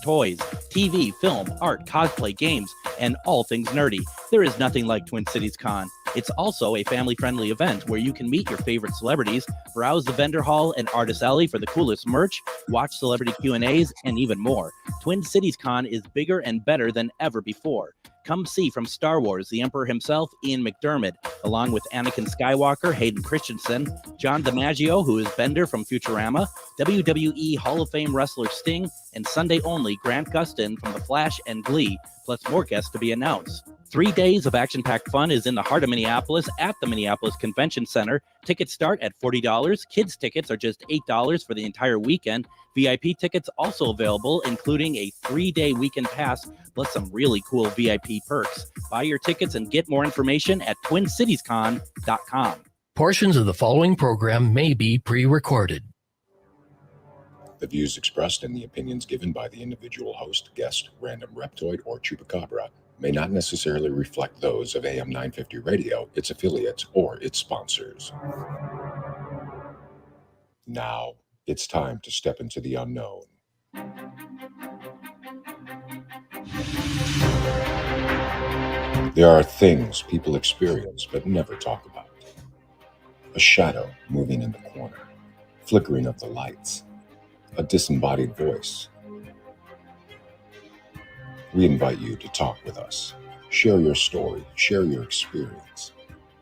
toys, TV, film, art, cosplay, games, and all things nerdy. There is nothing like Twin Cities Con. It's also a family-friendly event where you can meet your favorite celebrities, browse the vendor hall and artist alley for the coolest merch, watch celebrity Q&As, and even more. Twin Cities Con is bigger and better than ever before. Come see from Star Wars the Emperor himself, Ian McDiarmid, along with Anakin Skywalker, Hayden Christensen, John DiMaggio, who is Bender from Futurama, WWE Hall of Fame wrestler Sting, and Sunday only Grant Gustin from The Flash and Glee, plus more guests to be announced. 3 days of action-packed fun is in the heart of Minneapolis at the Minneapolis Convention Center. Tickets start at $40. Kids tickets are just $8 for the entire weekend. VIP tickets also available, including a 3-day weekend pass, plus some really cool VIP perks. Buy your tickets and get more information at TwinCitiesCon.com. Portions of the following program may be pre-recorded. The views expressed and the opinions given by the individual host, guest, random reptoid, or chupacabra may not necessarily reflect those of AM 950 Radio, its affiliates, or its sponsors. Now, it's time to step into the unknown. There are things people experience but never talk about. A shadow moving in the corner, flickering of the lights, a disembodied voice. We invite you to talk with us. Share your story, share your experience,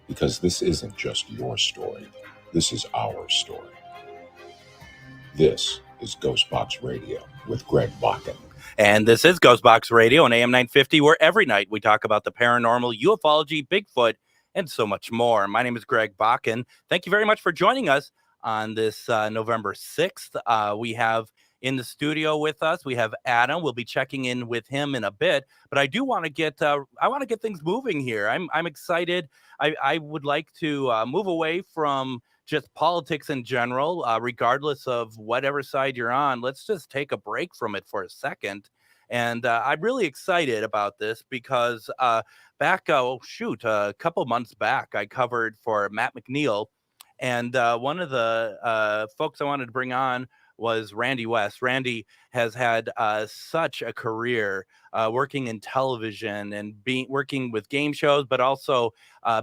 because this isn't just your story. This is our story. This is GhostBox Radio with Greg Bakun. And this is GhostBox Radio on AM 950, where every night we talk about the paranormal, ufology, Bigfoot, and so much more. My name is Greg Bakun. Thank you very much for joining us on this November 6th. We have in the studio with us, we have Adam. We'll be checking in with him in a bit, but I do want to get things moving here. I'm excited. I would like to move away from just politics in general, regardless of whatever side you're on. Let's just take a break from it for a second. And I'm really excited about this because back, a couple months back, I covered for Matt McNeil. And one of the folks I wanted to bring on was Randy West. Randy has had such a career working in television and working with game shows, but also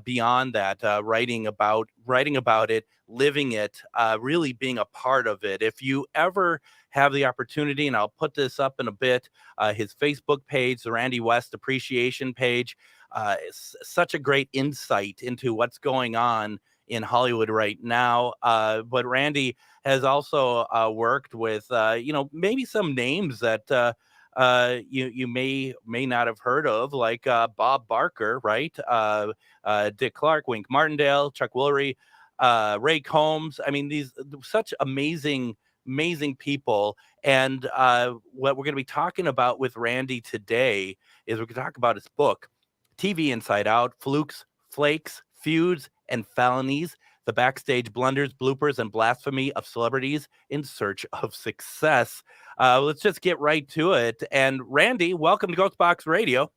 beyond that, writing about it, living it, really being a part of it. If you ever have the opportunity, and I'll put this up in a bit, his Facebook page, the Randy West Appreciation page, is such a great insight into what's going on in Hollywood right now. But Randy has also worked with, maybe some names that you may not have heard of, like Bob Barker, right? Dick Clark, Wink Martindale, Chuck Woolery, Ray Combs. I mean, these such amazing people. And what we're going to be talking about with Randy today is we're going to talk about his book, TV Inside Out, Flukes, Flakes, Feuds, and Felonies, the backstage blunders, bloopers, and blasphemy of celebrities in search of success. Let's just get right to it. And Randy, welcome to GhostBox Radio.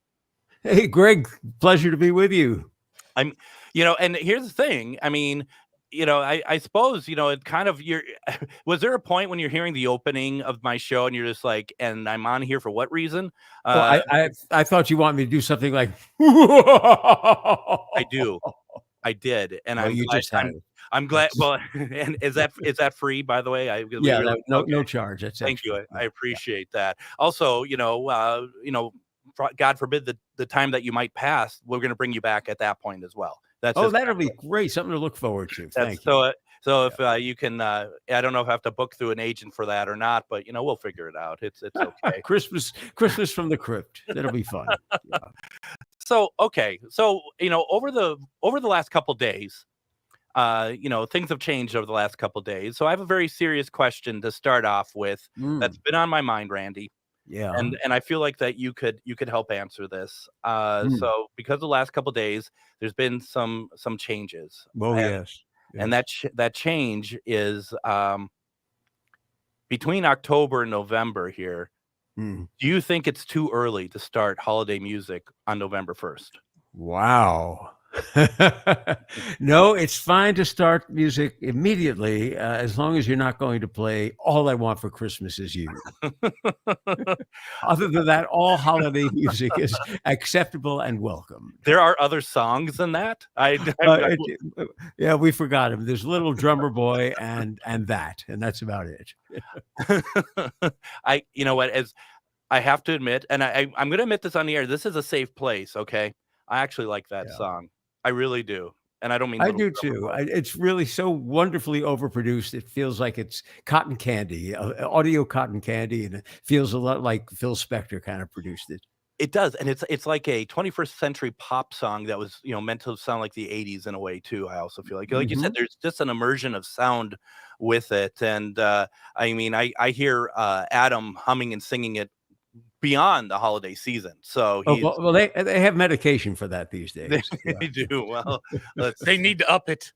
Hey, Greg, pleasure to be with you. And here's the thing. I mean, I suppose, it kind of, was there a point when you're hearing the opening of my show and you're just like, and I'm on here for what reason? I thought you want me to do something like, I did. And well, I'm glad. Well, and is that free, by the way? No charge. Thank you. I appreciate that. Also, God forbid the time that you might pass, we're going to bring you back at that point as well. That'll be great. Something to look forward to. Thank you. So if you can, I don't know if I have to book through an agent for that or not, but we'll figure it out. It's okay. Christmas from the crypt. That'll be fun. Yeah. So okay. So over the last couple days, things have changed over the last couple of days. So I have a very serious question to start off with that's been on my mind, Randy. Yeah. And I feel like that you could help answer this. So because of the last couple of days, there's been some changes. Oh, yes. And that change is between October and November here. Do you think it's too early to start holiday music on November 1st? Wow. No, it's fine to start music immediately as long as you're not going to play All I Want for Christmas Is You. Other than that, all holiday music is acceptable and welcome. There are other songs than that. Yeah, we forgot him. There's Little Drummer Boy and that's about it. You know what? As I have to admit, and I'm going to admit this on the air, this is a safe place. Okay, I actually like that song. I really do. And I don't mean I do too. It's really so wonderfully overproduced. It feels like it's cotton candy, audio cotton candy, and it feels a lot like Phil Spector kind of produced it. It does, and it's like a 21st century pop song that was meant to sound like the 80s in a way too. I also feel like you said, there's just an immersion of sound with it, and I mean I hear Adam humming and singing it beyond the holiday season. So well, they have medication for that these days. They do. Well, they need to up it.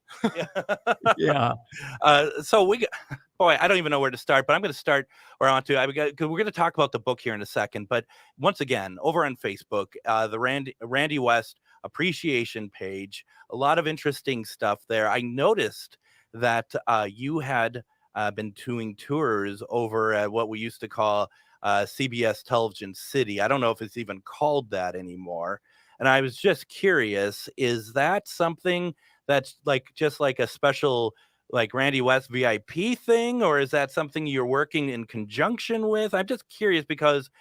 Yeah. So boy, I don't even know where to start, but I'm going to start where I want to. Because we're going to talk about the book here in a second. But once again, over on Facebook, the Randy West appreciation page, a lot of interesting stuff there. I noticed that you had been doing tours over at what we used to call CBS Television City. I don't know if it's even called that anymore. And I was just curious, is that something that's just like a special like Randy West VIP thing, or is that something you're working in conjunction with? I'm just curious because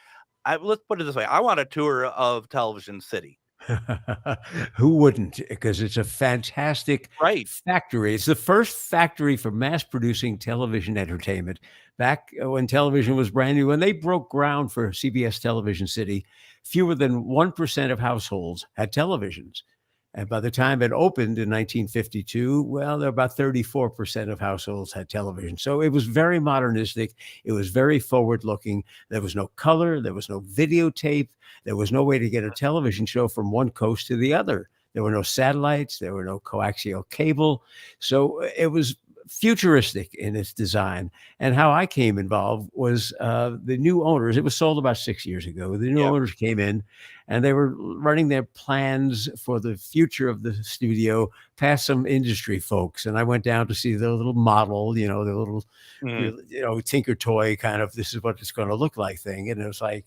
let's put it this way. I want a tour of Television City. Who wouldn't? Because it's a fantastic factory. It's the first factory for mass producing television entertainment. Back when television was brand new, when they broke ground for CBS Television City, fewer than 1% of households had televisions. And by the time it opened in 1952, well, there were about 34% of households had television. So it was very modernistic. It was very forward looking. There was no color. There was no videotape. There was no way to get a television show from one coast to the other. There were no satellites. There were no coaxial cable. So it was futuristic in its design. And how I came involved was the new owners. It was sold about 6 years ago. The new owners came in and they were running their plans for the future of the studio past some industry folks. And I went down to see the little model, the little tinker toy kind of, this is what it's going to look like thing. And it was like,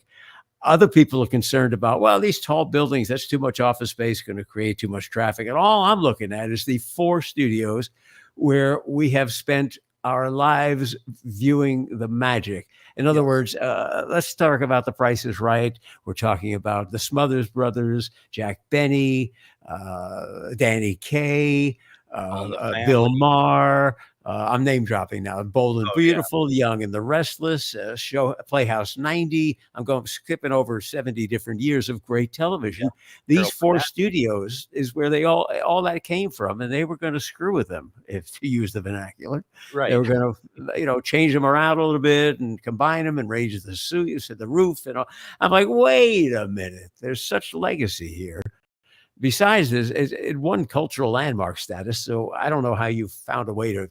other people are concerned about, well, these tall buildings, that's too much office space, going to create too much traffic. And all I'm looking at is the 4 studios where we have spent our lives viewing the magic. In other words, let's talk about The Price is Right. We're talking about the Smothers Brothers, Jack Benny, Danny Kaye, Bill Maher. I'm name dropping now. Bold and Beautiful, Young and the Restless, Playhouse 90. I'm skipping over 70 different years of great television. These 4 studios is where they all that came from, and they were going to screw with them, if to use the vernacular. Right. They were going to, change them around a little bit and combine them and raise the roof and all. I'm like, wait a minute. There's such legacy here. Besides this, it won cultural landmark status. So I don't know how you found a way to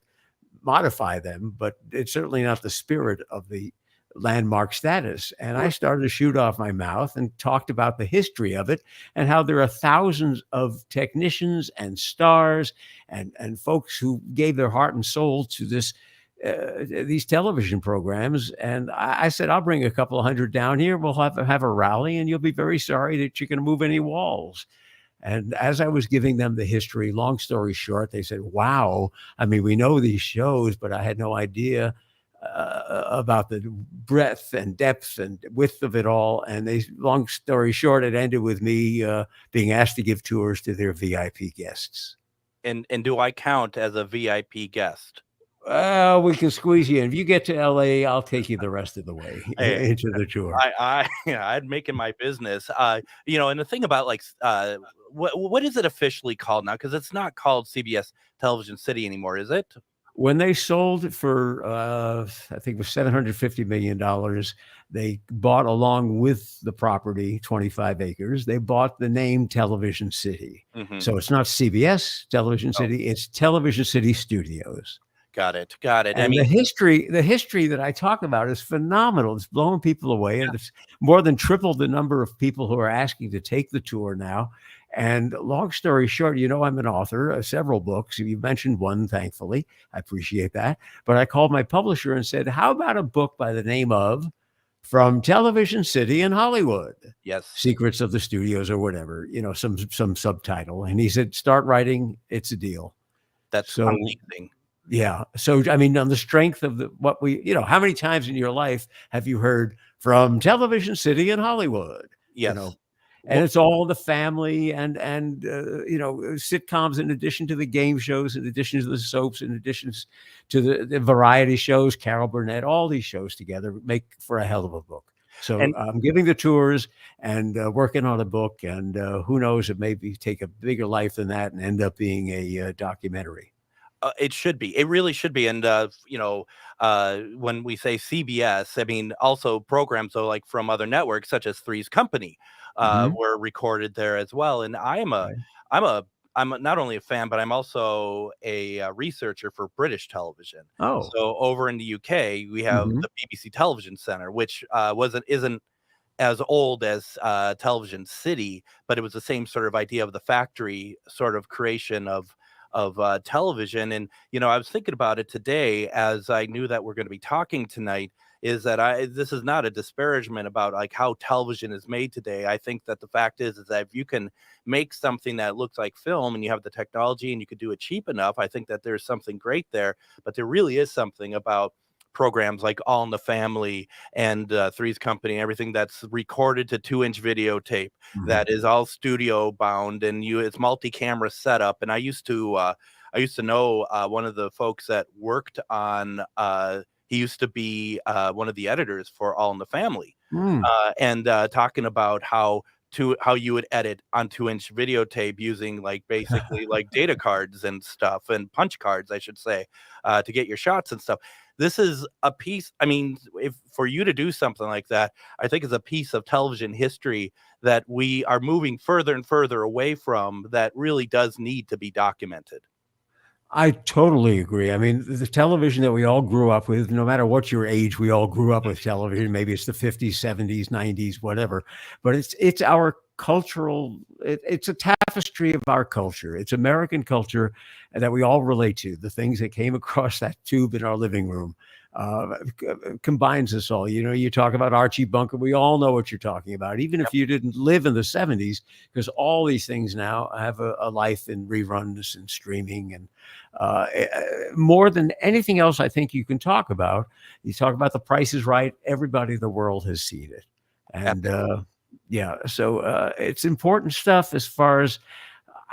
modify them, but it's certainly not the spirit of the landmark status. And I started to shoot off my mouth and talked about the history of it and how there are thousands of technicians and stars and folks who gave their heart and soul to these television programs. And I said, I'll bring a couple of hundred down here. We'll have a rally, and you'll be very sorry that you're going to move any walls. And as I was giving them the history, long story short, they said, wow, I mean, we know these shows, but I had no idea about the breadth and depth and width of it all. And long story short, it ended with me being asked to give tours to their VIP guests. And do I count as a VIP guest? We can squeeze you in. If you get to LA, I'll take you the rest of the way into the tour. I'd make it my business. And the thing about what is it officially called now? Because it's not called CBS Television City anymore, is it? When they sold it for, I think it was $750 million, they bought, along with the property, 25 acres, they bought the name Television City. Mm-hmm. So it's not CBS Television City, it's Television City Studios. Got it. And the history that I talk about is phenomenal. It's blowing people away. And it's more than tripled the number of people who are asking to take the tour now. And long story short, I'm an author of several books. You mentioned one, thankfully. I appreciate that. But I called my publisher and said, how about a book by the name of From Television City in Hollywood? Yes. Secrets of the Studios or whatever, some subtitle. And he said, start writing. It's a deal. That's so amazing. Yeah. So, I mean, on the strength of how many times in your life have you heard From Television City in Hollywood? Yes. And it's all the family and sitcoms in addition to the game shows, in addition to the soaps, in addition to the variety shows, Carol Burnett, all these shows together make for a hell of a book. So I'm giving the tours and working on a book, and who knows, it may take a bigger life than that and end up being a documentary. It should be. It really should be. And, when we say CBS, I mean, also programs, though, like from other networks, such as Three's Company, were recorded there as well. And I'm not only a fan, but I'm also a researcher for British television. Oh. So over in the UK, we have the BBC Television Centre, which isn't as old as Television City, but it was the same sort of idea of the factory sort of creation of television. And, I was thinking about it today as I knew that we're going to be talking tonight, is that this is not a disparagement about like how television is made today. I think that the fact is that if you can make something that looks like film and you have the technology and you could do it cheap enough, I think that there's something great there. But there really is something about programs like All in the Family and Three's Company, and everything that's recorded to 2-inch videotape that is all studio bound, and it's multi-camera setup. And I used to know one of the folks that worked on. He used to be one of the editors for All in the Family, and talking about how you would edit on 2-inch videotape using like basically like data cards and stuff, and punch cards, I should say, to get your shots and stuff. This is a piece. I mean, if for you to do something like that, I think is a piece of television history that we are moving further and further away from, that really does need to be documented. I totally agree. I mean, the television that we all grew up with, no matter what your age, we all grew up with television. Maybe it's the 50s, 70s, 90s, whatever. But it's our cultural, it's a tapestry of our culture. It's American culture that we all relate to. The things that came across that tube in our living room combines us all. You talk about Archie Bunker. We all know what you're talking about, even if you didn't live in the 70s, because all these things now have a life in reruns and streaming. And more than anything else, I think you can talk about. You talk about The Price is Right. Everybody in the world has seen it. And so it's important stuff as far as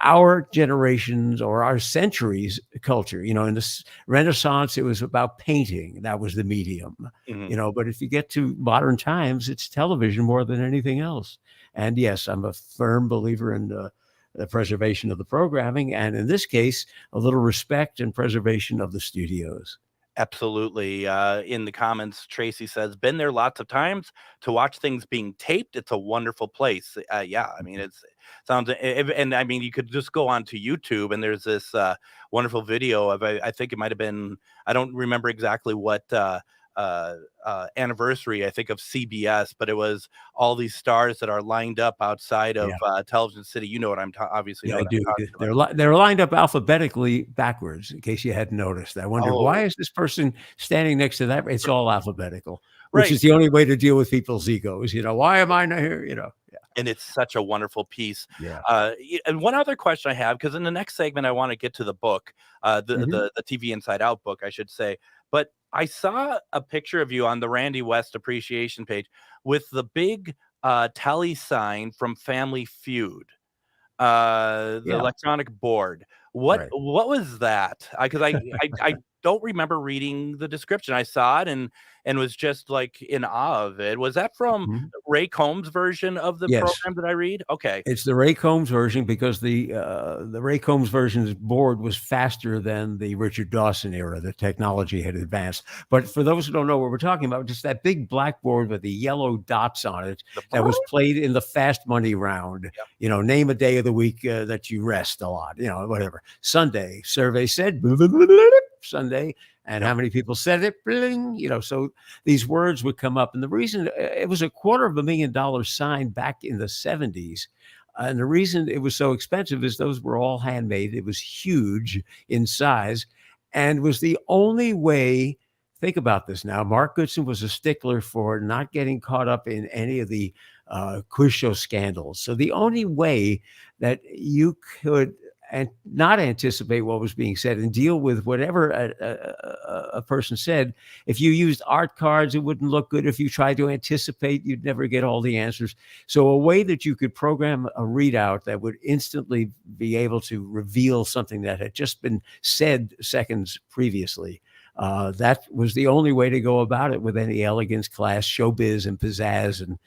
our generations or our centuries culture. In the Renaissance, it was about painting. That was the medium, but if you get to modern times, it's television more than anything else. And yes, I'm a firm believer in the preservation of the programming, and in this case, a little respect and preservation of the studios. Absolutely. In the comments, Tracy says, been there lots of times to watch things being taped. It's a wonderful place. Yeah, I mean, and I mean, you could just go onto YouTube, and there's this wonderful video of, I think it might've been, I don't remember exactly what anniversary, I think, of CBS, but it was all these stars that are lined up outside of Television City. You know what I'm obviously. Yeah, I do. They're lined up alphabetically backwards, in case you hadn't noticed. I wonder, why is this person standing next to that? It's all alphabetical, which is the only way to deal with people's egos. Why am I not here? Yeah. And it's such a wonderful piece. Yeah. And one other question I have, because in the next segment, I want to get to the book, the TV Inside Out book, I should say. But I saw a picture of you on the Randy West appreciation page with the big tally sign from Family Feud, the electronic board. What was that? Because I don't remember reading the description. I saw it and was just like in awe of it. Was that from Ray Combs' version of the program that I read? Okay. It's the Ray Combs version, because the Ray Combs version's board was faster than the Richard Dawson era. The technology had advanced. But for those who don't know what we're talking about, just that big blackboard with the yellow dots on it that was played in the fast money round. Yep. Name a day of the week that you rest a lot, whatever. Sunday, survey said, Sunday. And how many people said it? Bling, so these words would come up. And the reason, it was $250,000 sign back in the 70s. And the reason it was so expensive is those were all handmade. It was huge in size and was the only way. Think about this now. Mark Goodson was a stickler for not getting caught up in any of the quiz show scandals. So the only way that you could not anticipate what was being said and deal with whatever a person said, if you used art cards, it wouldn't look good. If you tried to anticipate, you'd never get all the answers. So a way that you could program a readout that would instantly be able to reveal something that had just been said seconds previously. That was the only way to go about it with any elegance, class, showbiz, and pizzazz, and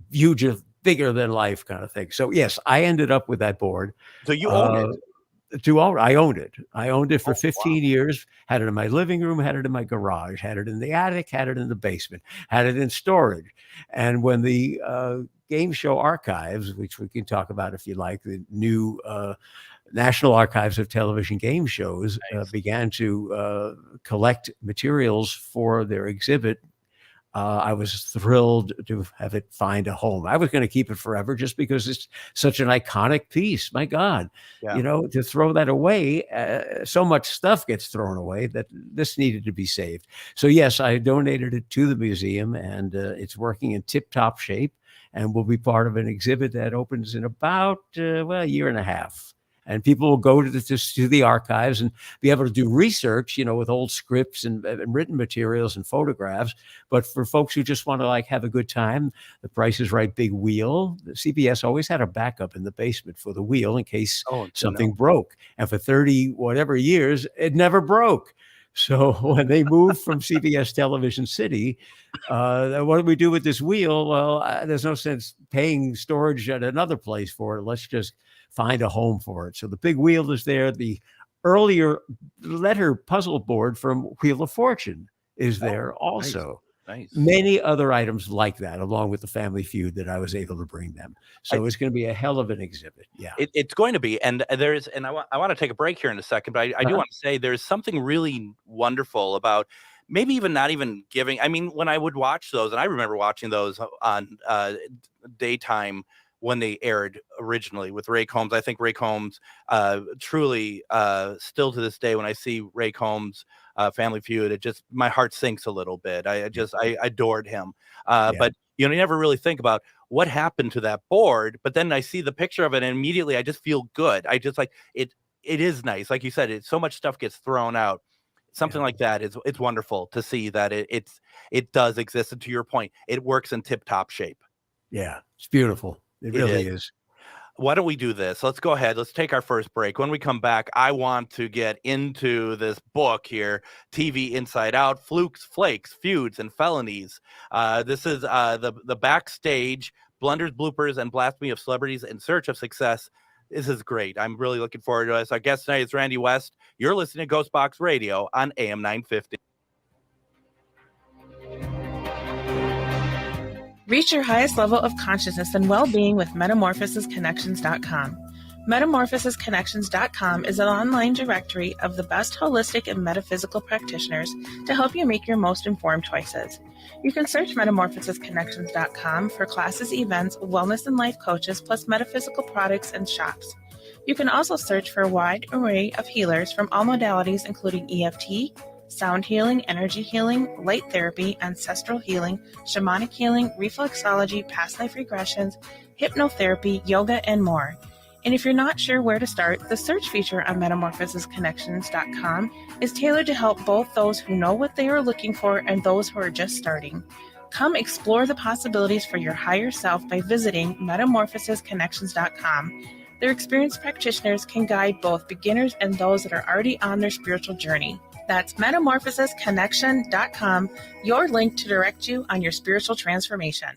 huge, bigger than life kind of thing. So yes, I ended up with that board. So you own it? I owned it. I owned it for 15 years. Had it in my living room. Had it in my garage. Had it in the attic. Had it in the basement. Had it in storage. And when the Game Show Archives, which we can talk about if you like, the new National Archives of Television Game Shows began to collect materials for their exhibit, I was thrilled to have it find a home. I was going to keep it forever just because it's such an iconic piece. My God, to throw that away, so much stuff gets thrown away that this needed to be saved. So yes, I donated it to the museum, and it's working in tip-top shape and will be part of an exhibit that opens in about, a year and a half. And people will go to the archives and be able to do research, with old scripts and written materials and photographs. But for folks who just want to have a good time, the Price is Right big wheel. The CBS always had a backup in the basement for the wheel in case something broke. And for 30 whatever years, it never broke. So when they moved from CBS Television City, what do we do with this wheel? Well, there's no sense paying storage at another place for it. Let's just find a home for it. So the big wheel is there. The earlier letter puzzle board from Wheel of Fortune is there also. Nice. Many other items like that, along with the Family Feud that I was able to bring them. So it's going to be a hell of an exhibit. Yeah, it's going to be. And I want to take a break here in a second, but I do want to say there's something really wonderful about maybe even not even giving. I mean, when I would watch those, and I remember watching those on daytime when they aired originally with Ray Combs. I think Ray Combs truly still to this day, when I see Ray Combs Family Feud, my heart sinks a little bit. I adored him. But you never really think about what happened to that board. But then I see the picture of it and immediately I just feel good. I just it is nice. Like you said, so much stuff gets thrown out. Something like that it's wonderful to see that it does exist. And to your point, it works in tip-top shape. Yeah, it's beautiful. It really is. Why don't we do this? Let's go ahead. Let's take our first break. When we come back, I want to get into this book here, TV Inside Out, Flukes, Flakes, Feuds, and Felonies. This is the backstage, blunders, bloopers, and blasphemy of celebrities in search of success. This is great. I'm really looking forward to this. Our guest tonight is Randy West. You're listening to GhostBox Radio on AM 950. Reach your highest level of consciousness and well-being with metamorphosisconnections.com. Metamorphosisconnections.com is an online directory of the best holistic and metaphysical practitioners to help you make your most informed choices. You can search metamorphosisconnections.com for classes, events, wellness and life coaches, plus metaphysical products and shops. You can also search for a wide array of healers from all modalities, including EFT, sound healing, energy healing, light therapy, ancestral healing, shamanic healing, reflexology, past life regressions, hypnotherapy, yoga, and more. And if you're not sure where to start, the search feature on metamorphosisconnections.com is tailored to help both those who know what they are looking for and those who are just starting. Come explore the possibilities for your higher self by visiting metamorphosisconnections.com. Their experienced practitioners can guide both beginners and those that are already on their spiritual journey. That's metamorphosisconnection.com, your link to direct you on your spiritual transformation.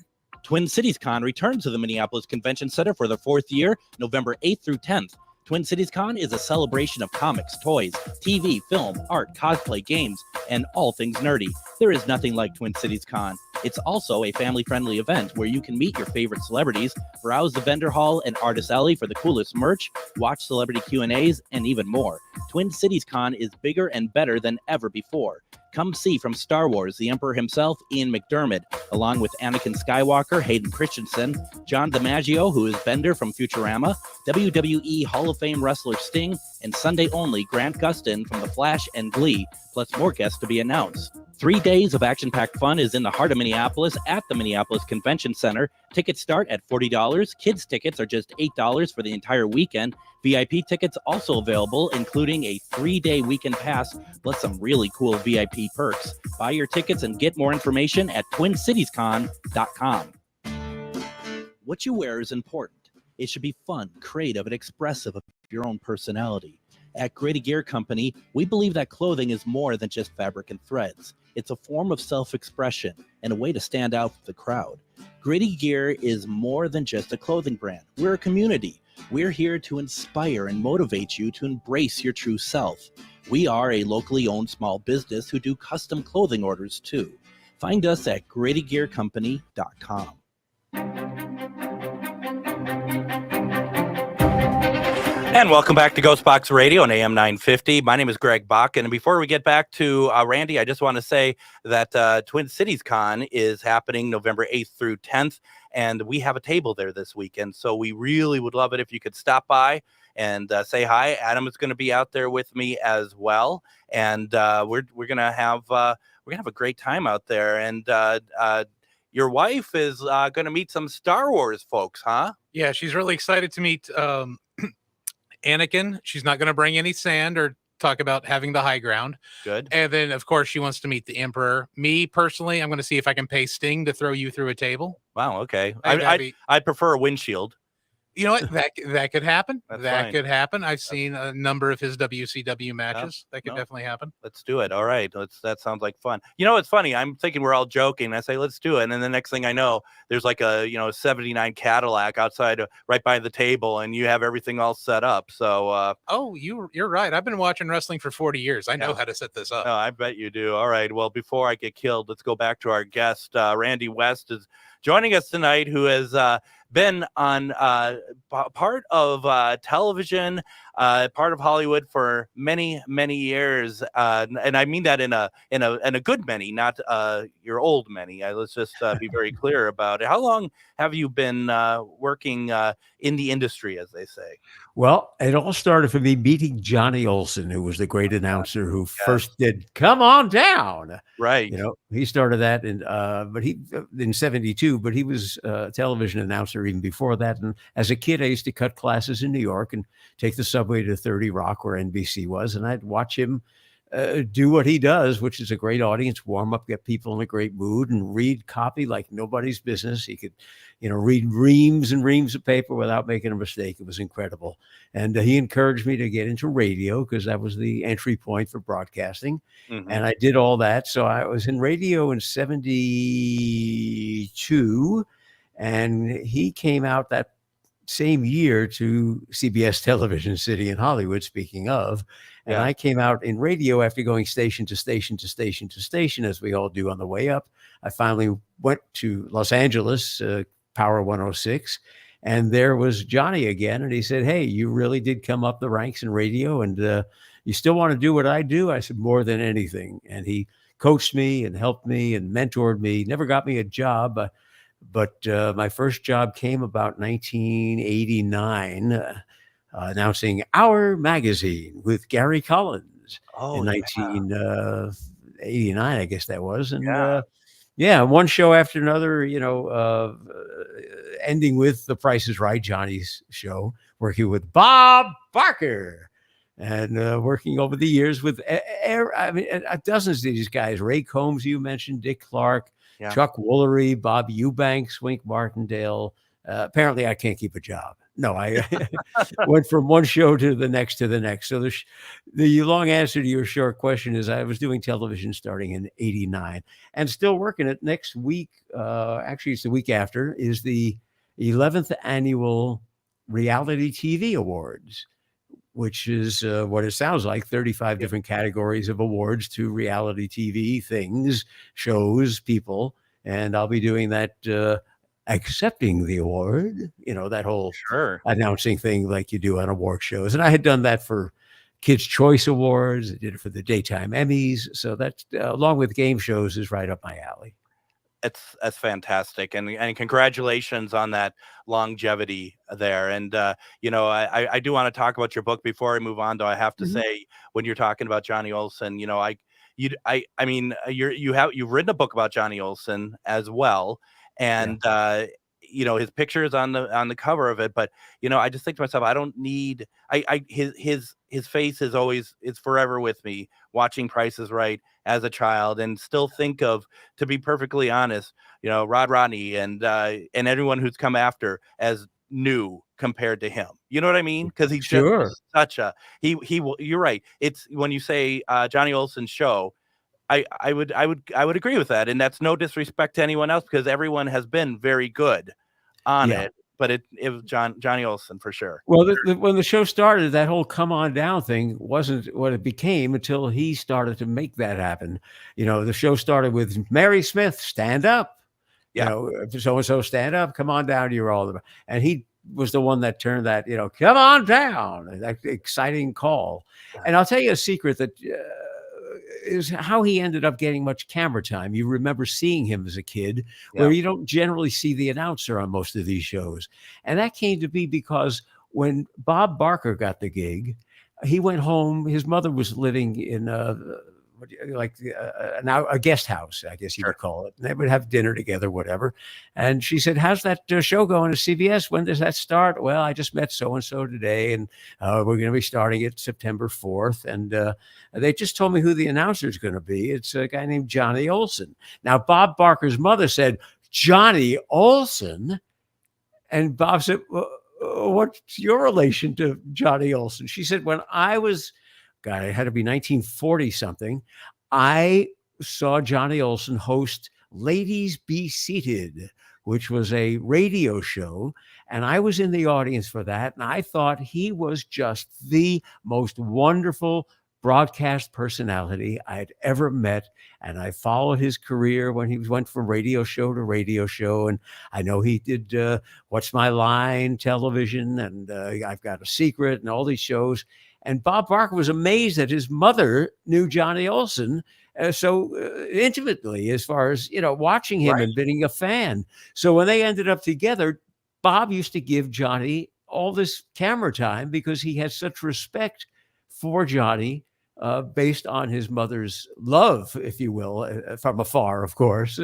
Twin Cities Con returns to the Minneapolis Convention Center for the 4th year, November 8th through 10th. Twin Cities Con is a celebration of comics, toys, TV, film, art, cosplay, games, and all things nerdy. There is nothing like Twin Cities Con. It's also a family-friendly event where you can meet your favorite celebrities, browse the vendor hall and artist alley for the coolest merch, watch celebrity Q&As, and even more. Twin Cities Con is bigger and better than ever before. Come see from Star Wars the Emperor himself, Ian McDiarmid, along with Anakin Skywalker, Hayden Christensen, John DiMaggio, who is Bender from Futurama, WWE Hall of Fame wrestler Sting, and Sunday only Grant Gustin from The Flash and Glee, plus more guests to be announced. 3 days of action-packed fun is in the heart of Minneapolis at the Minneapolis Convention Center. Tickets start at $40. Kids tickets are just $8 for the entire weekend. VIP tickets also available, including a 3-day weekend pass, plus some really cool VIP perks. Buy your tickets and get more information at TwinCitiesCon.com. What you wear is important. It should be fun, creative, and expressive of your own personality. At Grady Gear Company, we believe that clothing is more than just fabric and threads. It's a form of self-expression and a way to stand out with the crowd. Grady Gear is more than just a clothing brand. We're a community. We're here to inspire and motivate you to embrace your true self. We are a locally owned small business who do custom clothing orders too. Find us at GradyGearCompany.com. And welcome back to GhostBox Radio on AM 950. My name is Greg Bakun. And before we get back to Randy, I just want to say that Twin Cities Con is happening November 8th through 10th. And we have a table there this weekend. So we really would love it if you could stop by and say hi. Adam is going to be out there with me as well. And we're going to have a great time out there. And your wife is going to meet some Star Wars folks, huh? Yeah, she's really excited to meet Anakin. She's not going to bring any sand or talk about having the high ground. Good. And then, of course, she wants to meet the Emperor. Me, personally, I'm going to see if I can pay Sting to throw you through a table. Wow, okay. I'd prefer a windshield. You know what? That could happen. That could happen. I've seen a number of his WCW matches. That could definitely happen. Let's do it. All right. That sounds like fun. You know, it's funny. I'm thinking we're all joking. I say, let's do it. And then the next thing I know, there's like a 79 Cadillac outside right by the table, and you have everything all set up. So you're right. I've been watching wrestling for 40 years. I know how to set this up. No, I bet you do. All right. Well, before I get killed, let's go back to our guest. Randy West is joining us tonight, who has been on part of television, part of Hollywood for many, many years, and I mean that in a good many, not your old many. Let's just be very clear about it. How long have you been working in the industry, as they say? Well, it all started for me meeting Johnny Olson, who was the great announcer who first did "Come On Down." Right. He started that in '72, but he was a television announcer even before that. And as a kid, I used to cut classes in New York and take the subway to 30 Rock, where NBC was, and I'd watch him do what he does, which is a great audience warm up, get people in a great mood, and read copy like nobody's business. He could, read reams and reams of paper without making a mistake. It was incredible. And he encouraged me to get into radio because that was the entry point for broadcasting. Mm-hmm. And I did all that. So I was in radio in 72, and he came out that same year to CBS Television City in Hollywood, speaking of. And I came out in radio after going station to station to station to station, as we all do on the way up. I finally went to Los Angeles, Power 106, and there was Johnny again. And he said, "Hey, you really did come up the ranks in radio, and you still want to do what I do?" I said, "More than anything." And he coached me and helped me and mentored me. Never got me a job, but my first job came about 1989, announcing Our Magazine with Gary Collins in 1989, I guess that was. And one show after another, ending with The Price is Right, Johnny's show, working with Bob Barker, and working over the years with dozens of these guys. Ray Combs, you mentioned, Dick Clark, Chuck Woolery, Bob Eubanks, Wink Martindale. Apparently I can't keep a job. No, I went from one show to the next to the next. So the long answer to your short question is I was doing television starting in 89 and still working it. Next week, actually it's the week after, is the 11th annual Reality TV Awards, which is what it sounds like, 35 different categories of awards to reality TV things, shows, people. And I'll be doing that, accepting the award, that whole announcing thing like you do on award shows. And I had done that for Kids' Choice Awards. I did it for the Daytime Emmys. So that, along with game shows, is right up my alley. That's fantastic, and congratulations on that longevity there. And I do want to talk about your book before I move on. Though I have to say, when you're talking about Johnny Olson, you've written a book about Johnny Olson as well, and his picture is on the cover of it. But I just think to myself, I don't need his face is forever with me, watching Price is Right as a child, and still think of, to be perfectly honest, Rod Rodney and everyone who's come after as new compared to him. You know what I mean? Because he's just such a he. You're right. It's when you say Johnny Olson's show, I would agree with that, and that's no disrespect to anyone else, because everyone has been very good on it. But it was Johnny Olson for sure. Well, when the show started, that whole "come on down" thing wasn't what it became until he started to make that happen. The show started with Mary Smith, stand up. So-and-so, stand up, come on down, you're all the... And he was the one that turned that, come on down, that exciting call. And I'll tell you a secret that is how he ended up getting much camera time. You remember seeing him as a kid, where you don't generally see the announcer on most of these shows. And that came to be because when Bob Barker got the gig, he went home. His mother was living in a guest house, I guess you would call it. And they would have dinner together, whatever. And she said, how's that show going to CBS? When does that start? Well, I just met so-and-so today, and we're going to be starting it September 4th. And they just told me who the announcer is going to be. It's a guy named Johnny Olson. Now, Bob Barker's mother said, Johnny Olson? And Bob said, what's your relation to Johnny Olson? She said, when I was... God, it had to be 1940 something. I saw Johnny Olson host Ladies Be Seated, which was a radio show. And I was in the audience for that. And I thought he was just the most wonderful broadcast personality I'd ever met. And I followed his career when he went from radio show to radio show. And I know he did What's My Line television, and I've Got a Secret, and all these shows. And Bob Barker was amazed that his mother knew Johnny Olson so intimately, as far as, watching him and being a fan. So when they ended up together, Bob used to give Johnny all this camera time because he had such respect for Johnny, based on his mother's love, if you will, from afar, of course,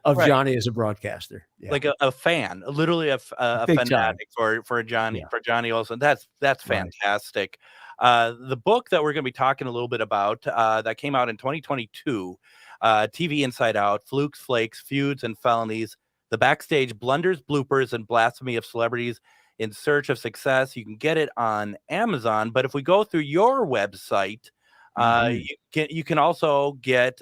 of Johnny as a broadcaster. Yeah. Like a fan, literally a fanatic for Johnny Olson. That's fantastic. The book that we're going to be talking a little bit about, that came out in 2022, TV Inside Out, Flukes, Flakes, Feuds, and Felonies, the backstage blunders, bloopers, and blasphemy of celebrities in search of success. You can get it on Amazon, but if we go through your website, you can also get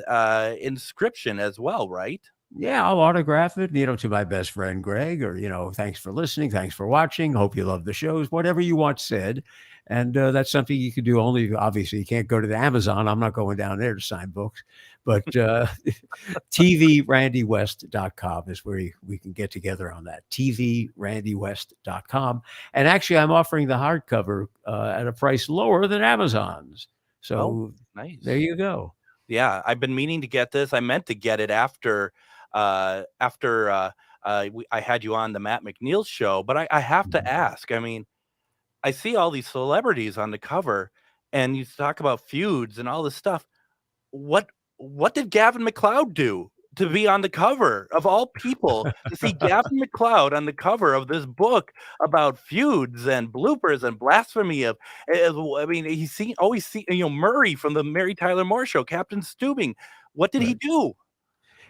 inscription as well, right? Yeah, I'll autograph it, to my best friend, Greg, or, thanks for listening. Thanks for watching. Hope you love the shows, whatever you want said. And that's something you could do only, obviously, you can't go to the Amazon. I'm not going down there to sign books, but tvrandywest.com is where we can get together on that. tvrandywest.com. And actually, I'm offering the hardcover at a price lower than Amazon's. So nice. There you go. Yeah, I've been meaning to get this. I meant to get it after I had you on the Matt McNeil show, but I have to ask. I mean, I see all these celebrities on the cover, and you talk about feuds and all this stuff. What did Gavin MacLeod do to be on the cover of all people? To see Gavin MacLeod on the cover of this book about feuds and bloopers and blasphemy of, I mean, always see Murray from the Mary Tyler Moore Show, Captain Steubing. What did he do?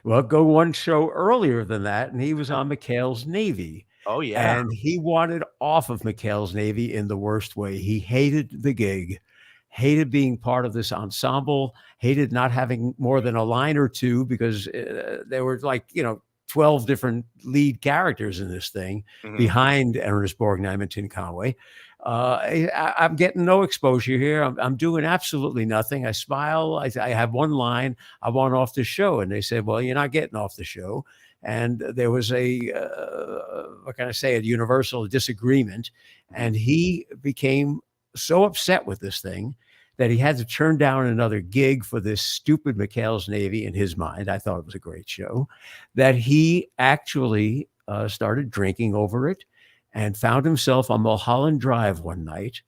Well, go one show earlier than that, and he was on McHale's Navy. Oh, yeah. And he wanted off of McHale's Navy in the worst way. He hated the gig, hated being part of this ensemble, hated not having more than a line or two, because there were 12 different lead characters in this thing behind Ernest Borgnine and Tim Conway. I'm getting no exposure here. I'm doing absolutely nothing. I smile. I have one line. I want off the show. And they said, well, you're not getting off the show. And there was a universal disagreement. And he became so upset with this thing that he had to turn down another gig for this stupid McHale's Navy in his mind. I thought it was a great show. That he actually started drinking over it and found himself on Mulholland Drive one night,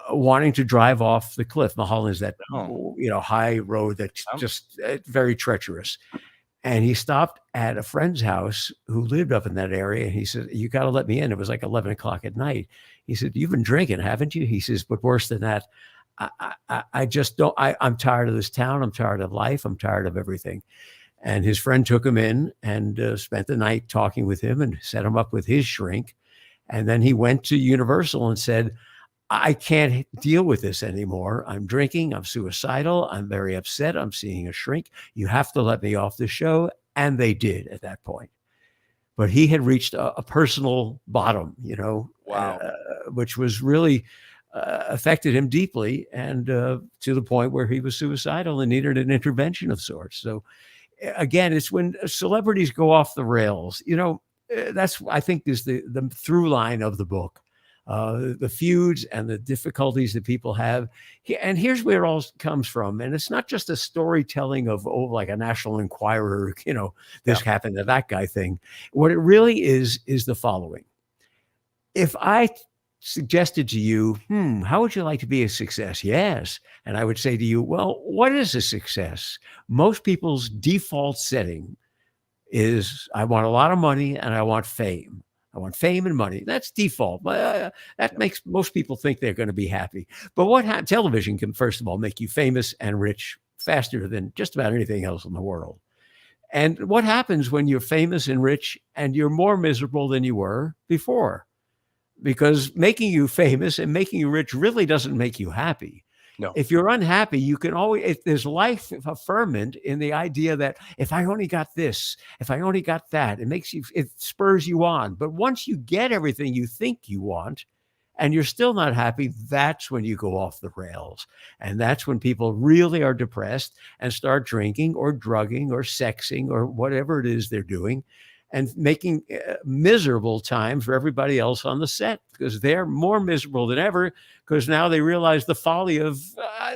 wanting to drive off the cliff. Mulholland is that high road that's just very treacherous. And he stopped at a friend's house who lived up in that area. And he said, "You got to let me in." It was like 11 o'clock at night. He said, "You've been drinking, haven't you?" He says, "But worse than that, I just don't, I'm tired of this town. I'm tired of life. I'm tired of everything." And his friend took him in and spent the night talking with him and set him up with his shrink. And then he went to Universal and said, "I can't deal with this anymore. I'm drinking. I'm suicidal. I'm very upset. I'm seeing a shrink. You have to let me off the show." And they did at that point. But he had reached a personal bottom, which was really affected him deeply, and to the point where he was suicidal and needed an intervention of sorts. So again, it's when celebrities go off the rails, that's, I think, is the through line of the book. The feuds and the difficulties that people have. And here's where it all comes from. And it's not just a storytelling of, like a National Enquirer, this happened to that guy thing. What it really is the following. If I suggested to you, how would you like to be a success? Yes. And I would say to you, well, what is a success? Most people's default setting is, I want a lot of money and I want fame. I want fame and money. That's default. That makes most people think they're going to be happy. But television can, first of all, make you famous and rich faster than just about anything else in the world. And what happens when you're famous and rich and you're more miserable than you were before? Because making you famous and making you rich really doesn't make you happy. No. If you're unhappy, you can always, if there's life affirmment in the idea that if I only got this, if I only got that, it spurs you on. But once you get everything you think you want and you're still not happy, that's when you go off the rails. And that's when people really are depressed and start drinking or drugging or sexing or whatever it is they're doing, and making miserable time for everybody else on the set, because they're more miserable than ever, because now they realize the folly of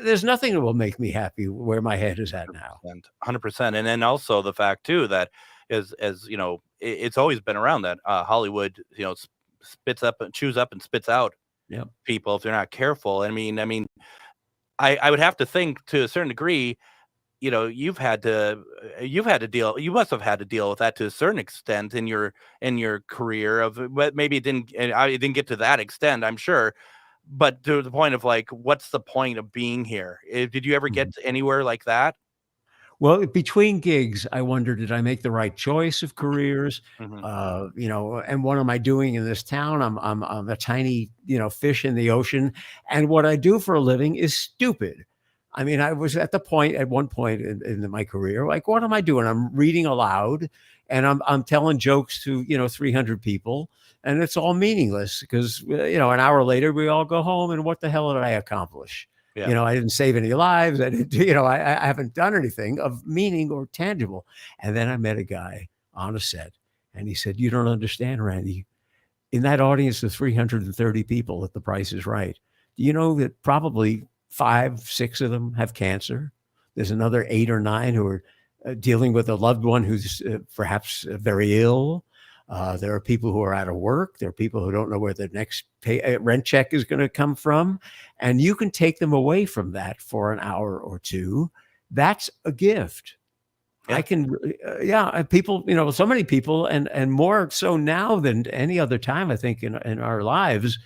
there's nothing that will make me happy where my head is at now. 100%. And then also the fact too, that it's always been around that Hollywood, spits up and chews up and spits out people if they're not careful. I mean, I would have to think to a certain degree, you must have had to deal with that to a certain extent in your career but maybe it didn't get to that extent, I'm sure, but to the point of like, what's the point of being here? Did you ever get anywhere like that? Well, between gigs, I wonder, did I make the right choice of careers? And what am I doing in this town? I'm a tiny, fish in the ocean. And what I do for a living is stupid. I mean, I was at one point in my career, like, what am I doing? I'm reading aloud and I'm telling jokes to, 300 people, and it's all meaningless because, an hour later we all go home, and what the hell did I accomplish? Yeah. I didn't save any lives. I didn't, I haven't done anything of meaning or tangible. And then I met a guy on a set and he said, "You don't understand, Randy. In that audience of 330 people at The Price is Right, do you know that probably 5, 6 of them have cancer? There's another 8 or 9 who are dealing with a loved one who's perhaps very ill. There are people who are out of work. There are people who don't know where the next rent check is going to come from. And you can take them away from that for an hour or two. That's a gift." Yeah. I can, people, so many people, and more so now than any other time, I think, in our lives,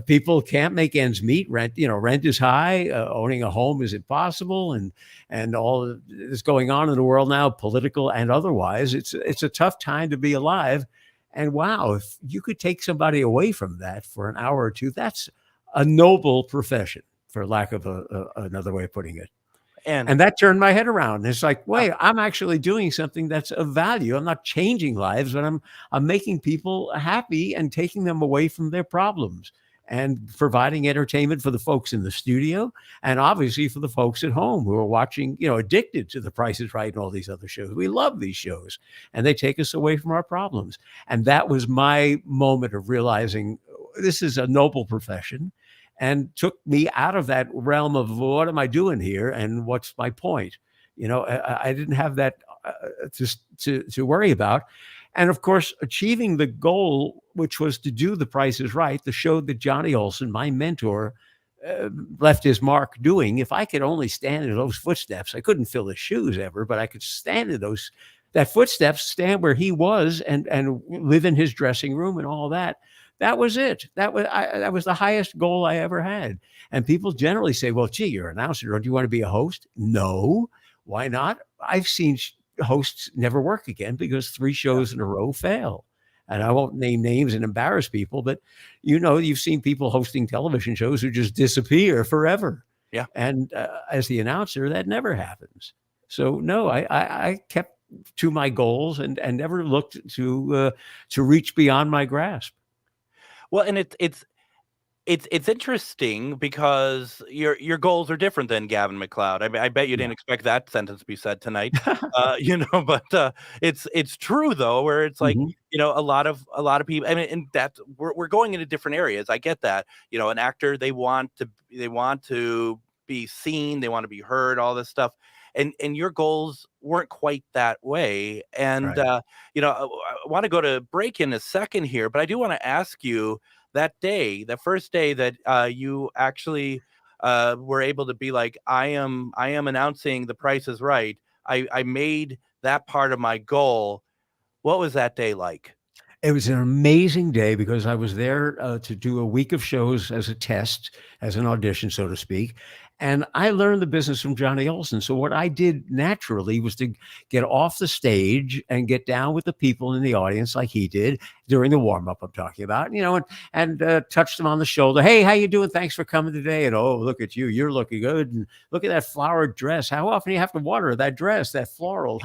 people can't make ends meet. Rent is high. Owning a home is impossible, and all that's going on in the world now, political and otherwise. It's a tough time to be alive. And wow, if you could take somebody away from that for an hour or two, that's a noble profession, for lack of another way of putting it. And that turned my head around. It's like, wait, I'm actually doing something that's of value. I'm not changing lives, but I'm making people happy and taking them away from their problems and providing entertainment for the folks in the studio, and obviously for the folks at home who are watching, addicted to The Price is Right and all these other shows. We love these shows, and they take us away from our problems. And that was my moment of realizing this is a noble profession. and took me out of that realm of what am I doing here and what's my point? I didn't have that to worry about. And of course, achieving the goal, which was to do The Price is Right, the show that Johnny Olson, my mentor, left his mark doing. If I could only stand in those footsteps, I couldn't fill his shoes ever, but I could stand in that footsteps, stand where he was, and live in his dressing room and all that. That was it. That was the highest goal I ever had. And people generally say, well, gee, you're an announcer. Don't you want to be a host? No. Why not? I've seen hosts never work again because 3 shows in a row fail. And I won't name names and embarrass people, but you've seen people hosting television shows who just disappear forever. Yeah. And as the announcer, that never happens. So no, I kept to my goals and never looked to reach beyond my grasp. Well, and it's interesting because your goals are different than Gavin MacLeod. I bet you didn't expect that sentence to be said tonight. But it's true though, where it's like, a lot of people, I mean, and that we're going into different areas. I get that. An actor, they want to be seen, they want to be heard, all this stuff. And your goals weren't quite that way. And, right. I want to go to break in a second here, but I do want to ask you that day, the first day that you actually were able to be like, I am announcing The Price is Right. I made that part of my goal. What was that day like? It was an amazing day because I was there to do a week of shows as a test, as an audition, so to speak. And I learned the business from Johnny Olson. So what I did naturally was to get off the stage and get down with the people in the audience like he did during the warm-up I'm talking about, and touch them on the shoulder. Hey, how you doing? Thanks for coming today. And, oh, look at you. You're looking good. And look at that flowered dress. How often do you have to water that dress, that floral?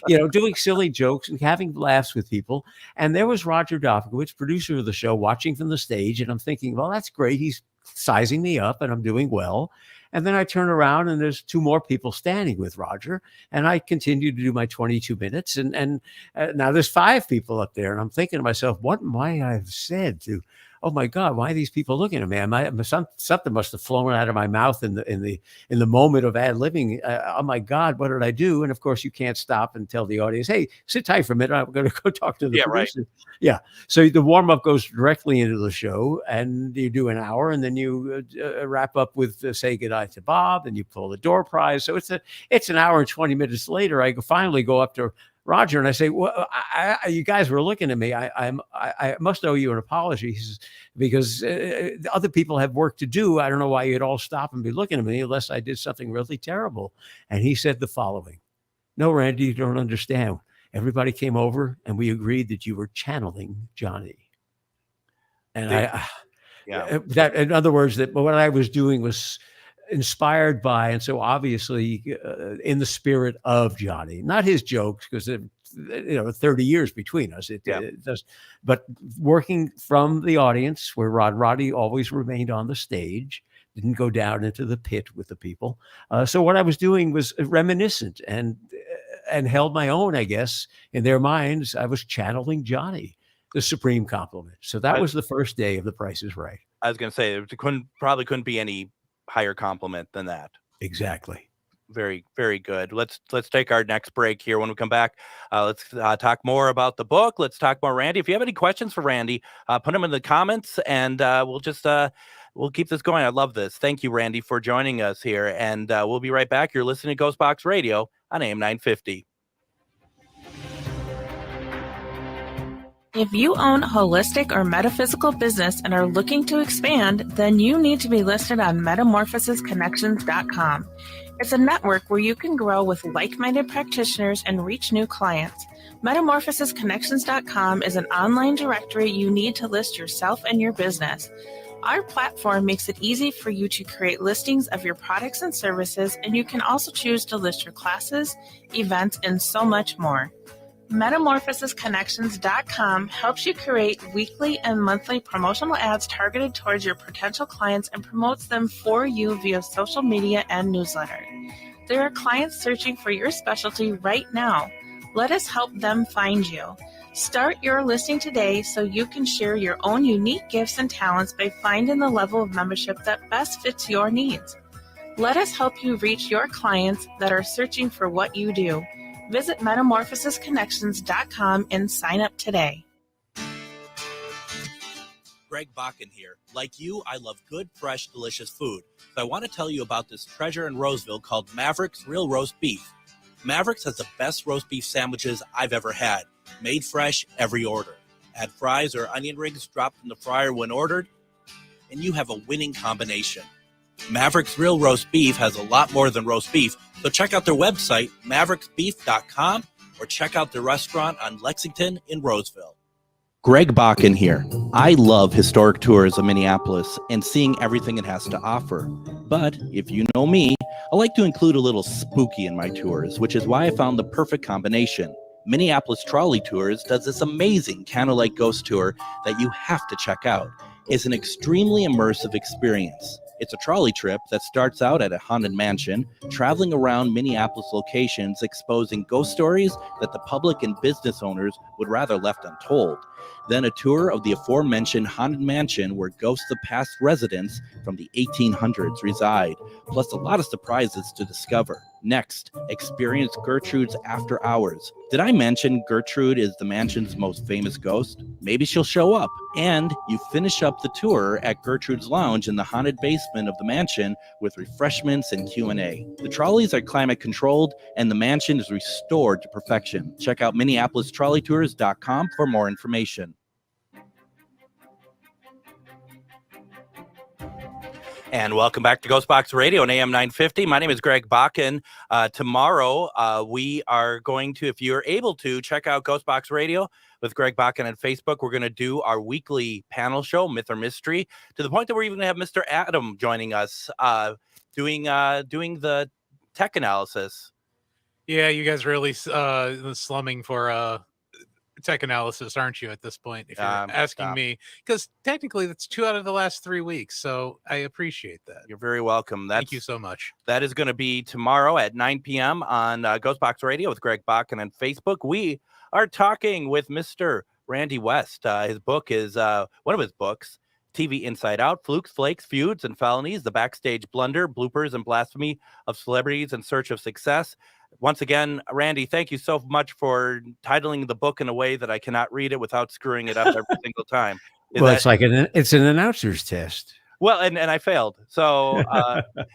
Doing silly jokes and having laughs with people. And there was Roger Dofkowitz, producer of the show, watching from the stage. And I'm thinking, well, that's great. He's sizing me up and I'm doing well. And then I turn around and there's 2 more people standing with Roger. And I continue to do my 22 minutes. And now there's 5 people up there. And I'm thinking to myself, what might I have said to, oh my God, why are these people looking at me? Something must have flown out of my mouth in the moment of ad-libbing. Oh my God, what did I do? And of course you can't stop and tell the audience, hey, sit tight for a minute. I'm going to go talk to the producer. Right. Yeah. So the warm-up goes directly into the show and you do an hour and then you wrap up with say goodbye to Bob and you pull the door prize. So it's an hour and 20 minutes later. I finally go up to Roger and I say, well, you guys were looking at me. I must owe you an apology because other people have work to do. I don't know why you'd all stop and be looking at me unless I did something really terrible. And he said the following: no, Randy, you don't understand. Everybody came over and we agreed that you were channeling Johnny. And that, in other words, that what I was doing was inspired by, and so obviously in the spirit of Johnny, not his jokes, because 30 years between us. It does, but working from the audience where Roddy always remained on the stage, didn't go down into the pit with the people. So what I was doing was reminiscent and held my own, I guess, in their minds. I was channeling Johnny, the supreme compliment. So that was the first day of The Price is Right. I was going to say it probably couldn't be any higher compliment than that. Exactly. Very, very good. Let's take our next break here. When we come back, let's talk more about the book. Let's talk more Randy. If you have any questions for Randy, put them in the comments and we'll keep this going. I love this. Thank you, Randy, for joining us here. And we'll be right back. You're listening to GhostBox Radio on AM 950. If you own a holistic or metaphysical business and are looking to expand, then you need to be listed on metamorphosisconnections.com. It's a network where you can grow with like-minded practitioners and reach new clients. Metamorphosisconnections.com is an online directory you need to list yourself and your business. Our platform makes it easy for you to create listings of your products and services, and you can also choose to list your classes, events, and so much more. Metamorphosisconnections.com helps you create weekly and monthly promotional ads targeted towards your potential clients and promotes them for you via social media and newsletter. There are clients searching for your specialty right now. Let us help them find you. Start your listing today so you can share your own unique gifts and talents by finding the level of membership that best fits your needs. Let us help you reach your clients that are searching for what you do. Visit metamorphosisconnections.com and sign up today. Greg Bakun here. Like you, I love good, fresh, delicious food. So I want to tell you about this treasure in Roseville called Maverick's Real Roast Beef. Maverick's has the best roast beef sandwiches I've ever had. Made fresh every order. Add fries or onion rings dropped in the fryer when ordered, and you have a winning combination. Maverick's Real Roast Beef has a lot more than roast beef, so check out their website, mavericksbeef.com, or check out their restaurant on Lexington in Roseville. Greg Bakun here. I love historic tours of Minneapolis and seeing everything it has to offer. But if you know me, I like to include a little spooky in my tours, which is why I found the perfect combination. Minneapolis Trolley Tours does this amazing candlelight ghost tour that you have to check out. It's an extremely immersive experience. It's a trolley trip that starts out at a haunted mansion, traveling around Minneapolis locations, exposing ghost stories that the public and business owners would rather left untold. Then a tour of the aforementioned haunted mansion where ghosts of past residents from the 1800s reside, plus a lot of surprises to discover. Next, experience Gertrude's After Hours. Did I mention Gertrude is the mansion's most famous ghost? Maybe she'll show up. And you finish up the tour at Gertrude's Lounge in the haunted basement of the mansion with refreshments and Q&A. The trolleys are climate controlled and the mansion is restored to perfection. Check out MinneapolisTrolleyTours.com for more information. And welcome back to GhostBox Radio on AM 950. My name is Greg Bakun. Tomorrow, we are going to, if you're able to, check out GhostBox Radio with Greg Bakun on Facebook. We're going to do our weekly panel show, Myth or Mystery, to the point that we're even going to have Mr. Adam joining us, doing the tech analysis. Yeah, you guys really slumming for tech analysis, aren't you, at this point, if you're asking me? Because technically that's 2 out of the last 3 weeks, so I appreciate that. You're very welcome. Thank you so much. That is going to be tomorrow at 9 p.m. on GhostBox Radio with Greg Bakun on Facebook. We are talking with Mr. Randy West. His book is one of his books, TV Inside Out, Flukes, Flakes, Feuds, and Felonies, the backstage blunder, bloopers, and blasphemy of celebrities in search of success. Once again, Randy, thank you so much for titling the book in a way that I cannot read it without screwing it up every single time. It's like it's an announcer's test. Well, and I failed. So,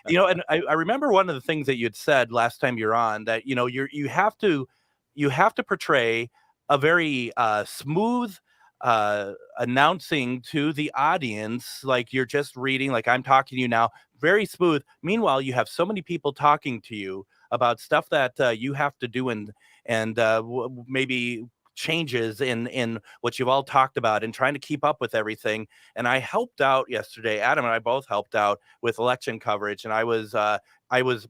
and I remember one of the things that you had said last time you're on, that, you have to portray a very smooth announcing to the audience, like you're just reading, like I'm talking to you now, very smooth. Meanwhile, you have so many people talking to you about stuff that you have to do and maybe changes in what you've all talked about and trying to keep up with everything. And I helped out yesterday. Adam and I both helped out with election coverage, and I was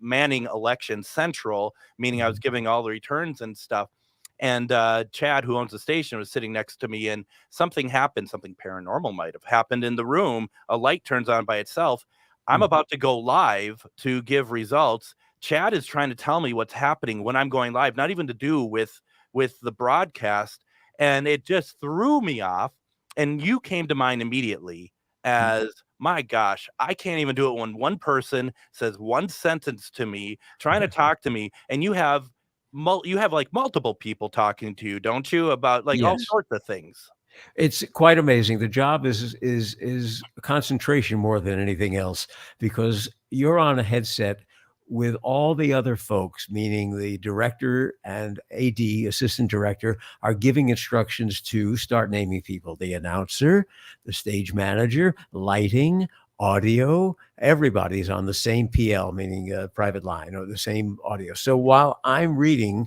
manning Election Central, meaning I was giving all the returns and stuff. And Chad, who owns the station, was sitting next to me, and something happened. Something paranormal might have happened in the room. A light turns on by itself. I'm about to go live to give results. Chad is trying to tell me what's happening when I'm going live, not even to do with the broadcast. And it just threw me off. And you came to mind immediately as, my gosh, I can't even do it when one person says one sentence to me, trying to talk to me. And you have like multiple people talking to you, don't you? About like all sorts of things. It's quite amazing. The job is concentration more than anything else, because you're on a headset with all the other folks, meaning the director and AD, assistant director, are giving instructions to start naming people: the announcer, the stage manager, lighting, audio. Everybody's on the same PL, meaning private line, or the same audio. So while I'm reading,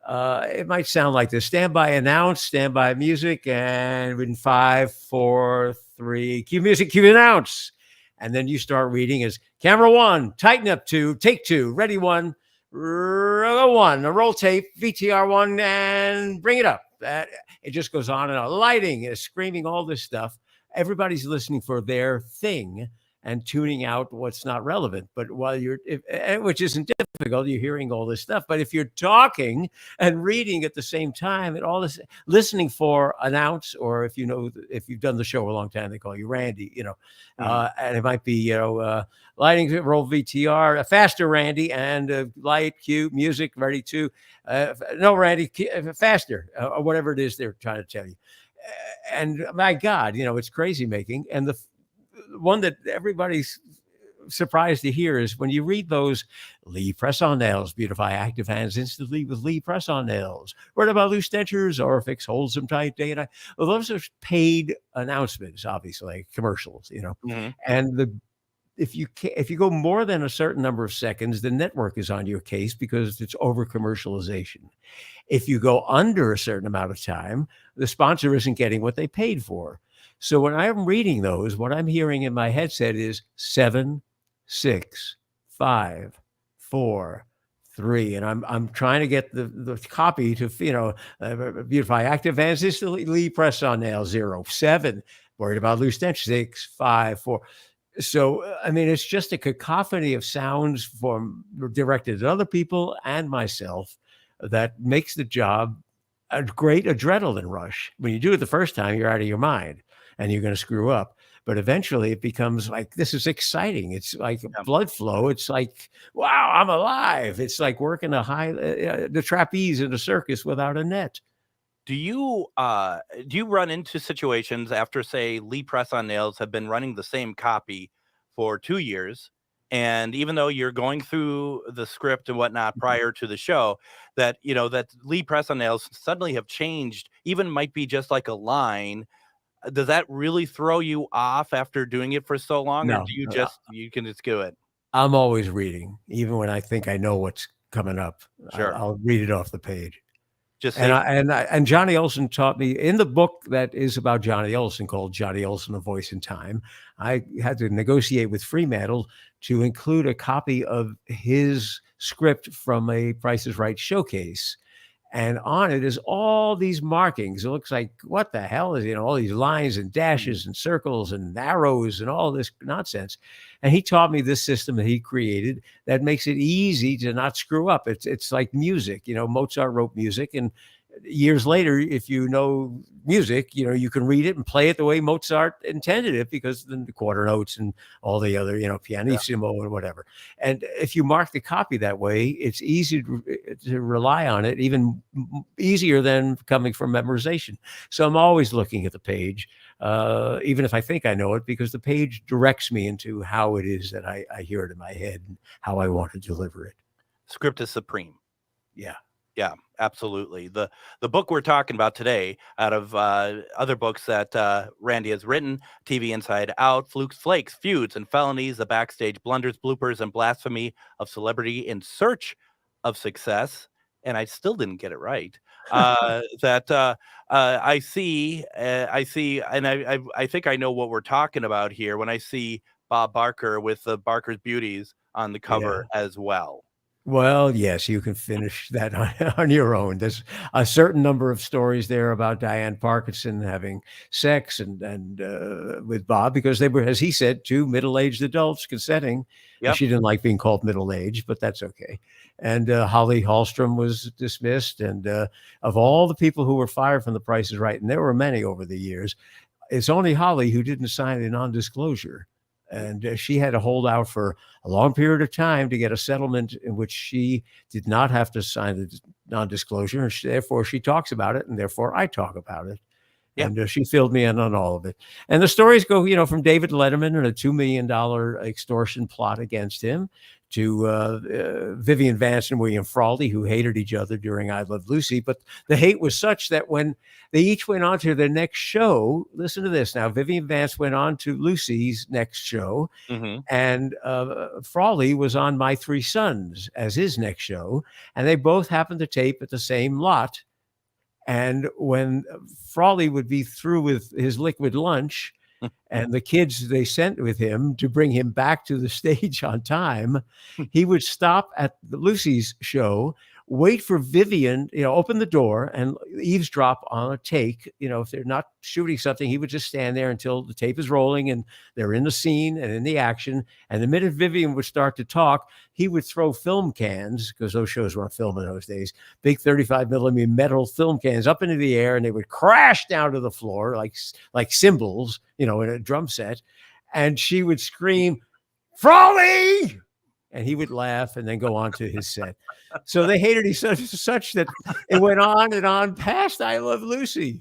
it might sound like this: stand by, announce, stand by, music, and in 5, 4, 3, cue music, cue announce. And then you start reading as camera 1, tighten up 2, take 2, ready 1, a roll tape, VTR 1, and bring it up. It just goes on and on. Lighting is screaming all this stuff. Everybody's listening for their thing. and tuning out what's not relevant. But while which isn't difficult, you're hearing all this stuff. But if you're talking and reading at the same time, and all this, listening for an ounce, or if you've done the show a long time, they call you Randy, and it might be, lighting, roll VTR, a faster Randy, and light, cue, music, ready to, no, Randy, faster, or whatever it is they're trying to tell you. And my God, it's crazy making. And the one that everybody's surprised to hear is when you read those: Lee press-on nails, beautify active hands instantly with Lee press-on nails. What about loose dentures? Orifix holds them tight day and night. Well, those are paid announcements, obviously, like commercials, And if you go more than a certain number of seconds, the network is on your case because it's over commercialization. If you go under a certain amount of time, the sponsor isn't getting what they paid for. So when I'm reading those, what I'm hearing in my headset is 7, 6, 5, 4, 3, and I'm trying to get the copy to beautify active hands instantly, press on nail 0, 7, worried about loose dentures 6, 5, 4. So I mean, it's just a cacophony of sounds directed at other people and myself that makes the job a great adrenaline rush. When you do it the first time, you're out of your mind and you're going to screw up. But eventually it becomes like, this is exciting. It's like blood flow. It's like, wow, I'm alive. It's like working the trapeze in a circus without a net. Do you run into situations after, say, Lee Press on Nails have been running the same copy for 2 years, and even though you're going through the script and whatnot prior to the show, that that Lee Press on Nails suddenly have changed, even might be just like a line? Does that really throw you off after doing it for so long? No, or do you can just do it? I'm always reading, even when I think I know what's coming up. Sure. I'll read it off the page. And Johnny Olson taught me in the book that is about Johnny Olson, called Johnny Olson: A Voice in Time. I had to negotiate with Fremantle to include a copy of his script from a Price is Right showcase. And on it is all these markings. It looks like, what the hell is, all these lines and dashes and circles and arrows and all this nonsense. And he taught me this system that he created that makes it easy to not screw up. It's like music. Mozart wrote music, and years later, if you know music, you can read it and play it the way Mozart intended it, because then the quarter notes and all the other, pianissimo or whatever. And if you mark the copy that way, it's easy to rely on it, even easier than coming from memorization. So I'm always looking at the page, even if I think I know it, because the page directs me into how it is that I hear it in my head and how I want to deliver it. Script is supreme. Yeah. Yeah, absolutely. The book we're talking about today, out of other books that Randy has written: TV Inside Out, Flukes, Flakes, Feuds, and Felonies, the backstage blunders, bloopers, and blasphemy of celebrity in search of success. And I still didn't get it right. I see, and I think I know what we're talking about here when I see Bob Barker with the Barker's Beauties on the cover as well. Well, yes, you can finish that on your own. There's a certain number of stories there about Diane Parkinson having sex and with Bob, because they were, as he said, 2 middle-aged adults consenting. Yep. She didn't like being called middle-aged, but that's okay. And Holly Hallstrom was dismissed. And of all the people who were fired from The Price is Right, and there were many over the years, it's only Holly who didn't sign a non-disclosure. And she had to hold out for a long period of time to get a settlement in which she did not have to sign the non-disclosure. And therefore, she talks about it, and therefore I talk about it. Yeah. And she filled me in on all of it. And the stories go, from David Letterman and a $2 million extortion plot against him, to Vivian Vance and William Frawley, who hated each other during I Love Lucy. But the hate was such that when they each went on to their next show, listen to this now, Vivian Vance went on to Lucy's next show, and Frawley was on My Three Sons as his next show, and they both happened to tape at the same lot. And when Frawley would be through with his liquid lunch, and the kids they sent with him to bring him back to the stage on time, he would stop at Lucy's show, wait for Vivian, open the door and eavesdrop on a take. If they're not shooting something, he would just stand there until the tape is rolling and they're in the scene and in the action. And the minute Vivian would start to talk, he would throw film cans, because those shows weren't filmed in those days, big 35 millimeter metal film cans up into the air, and they would crash down to the floor like cymbals, in a drum set. And she would scream, "Frawley!" And he would laugh and then go on to his set. So they hated each other such that it went on and on past I Love Lucy.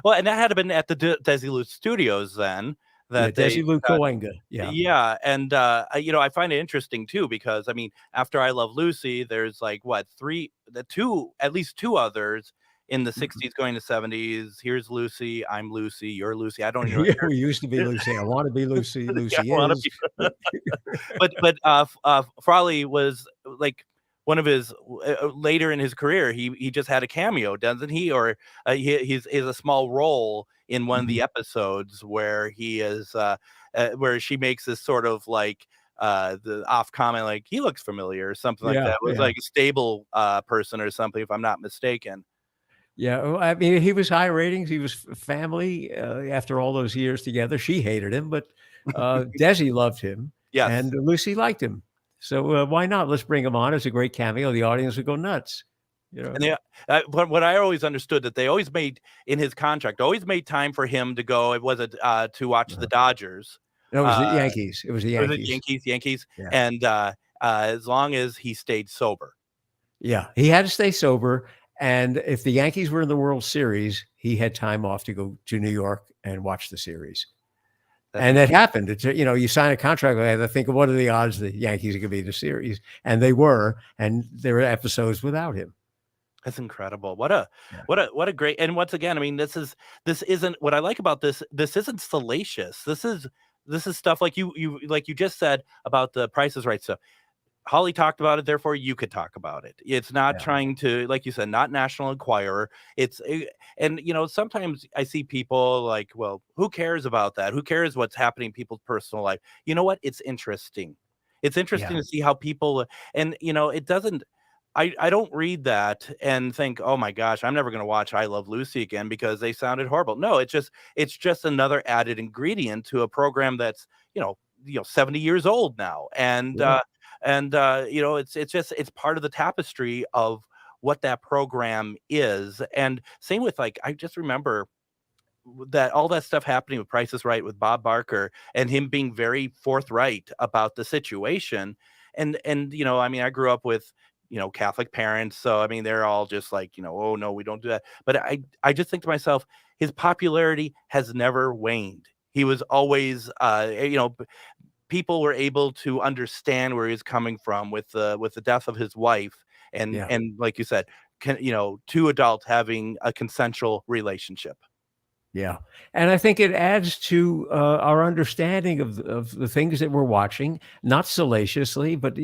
Well, and that had been at the Desilu Studios then. Desilu Cahuenga. Yeah. Yeah. And, I find it interesting, too, because, after I Love Lucy, there's at least two others in the 60s going to 70s. Here's Lucy, I'm Lucy, you're Lucy. I don't even know. We used to be Lucy. I want to be Lucy. Lucy is. But Frawley was like one of his later in his career. He just had a cameo, doesn't he? Or he's a small role in one of the episodes where he is where she makes this sort of like the off comment, like he looks familiar or something like that. It was like a stable person or something, if I'm not mistaken. Yeah, he was high ratings. He was family after all those years together. She hated him, but Desi loved him. Yes. And Lucy liked him. So why not? Let's bring him on. It's a great cameo. The audience would go nuts. And what I always understood, that they always made in his contract, always made time for him to go. It was to watch the Dodgers. No, it was the Yankees. It was the Yankees. Yankees. Yeah. And as long as he stayed sober. Yeah, he had to stay sober. And if the Yankees were in the World Series, he had time off to go to New York and watch the series. And that happened. It's, you sign a contract like that, I think, what are the odds the Yankees are going to be in the series? And they were, and there were episodes without him. That's incredible. What a great, and once again, this isn't what I like about this. This isn't salacious. This is stuff like you just said about the Price is Right stuff. Holly talked about it, therefore you could talk about it. It's not trying to, like you said, not National Enquirer. And sometimes I see people like, well, who cares about that? Who cares what's happening in people's personal life? You know what? It's interesting. It's interesting to see how people, and it doesn't, I don't read that and think, oh my gosh, I'm never going to watch I Love Lucy again because they sounded horrible. No, it's just another added ingredient to a program that's, 70 years old now. And, it's part of the tapestry of what that program is. And same with, like, I just remember that all that stuff happening with Price is Right with Bob Barker and him being very forthright about the situation. And I grew up with, Catholic parents. So, they're all just like, oh no, we don't do that. But I just think to myself, his popularity has never waned. He was always, people were able to understand where he's coming from with the death of his wife, and like you said, two adults having a consensual relationship. Yeah, and I think it adds to our understanding of the things that we're watching, not salaciously, but